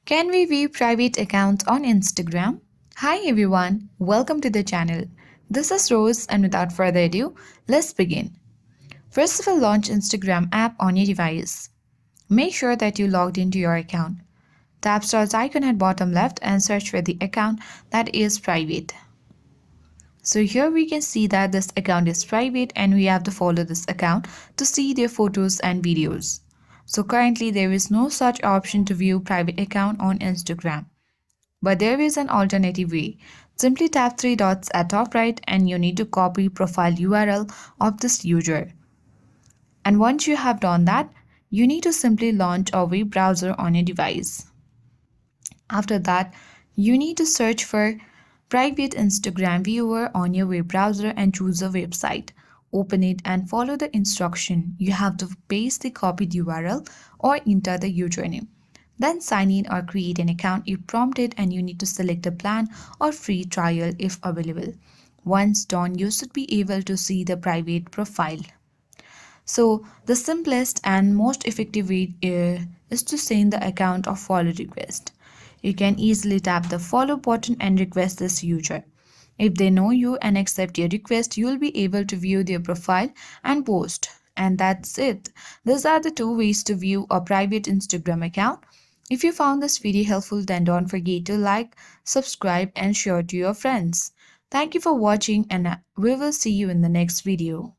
Can we view private accounts on Instagram? Hi everyone, welcome to the channel. This is Rose and without further ado, let's begin. First of all, launch Instagram app on your device. Make sure that you logged into your account. Tap star's icon at bottom left and search for the account that is private. So here we can see that this account is private and we have to follow this account to see their photos and videos. So currently there is no such option to view private account on Instagram. But there is an alternative way. Simply tap three dots at top right and you need to copy profile URL of this user. And once you have done that, you need to simply launch a web browser on your device. After that, you need to search for private Instagram viewer on your web browser and choose a website. Open it and follow the instruction. You have to paste the copied URL or enter the username. Then sign in or create an account if prompted and you need to select a plan or free trial if available. Once done, you should be able to see the private profile. So the simplest and most effective way is to send the account or follow request. You can easily tap the follow button and request this user. If they know you and accept your request, you will be able to view their profile and post. And that's it. These are the two ways to view a private Instagram account. If you found this video helpful, then don't forget to like, subscribe, and share to your friends. Thank you for watching, and we will see you in the next video.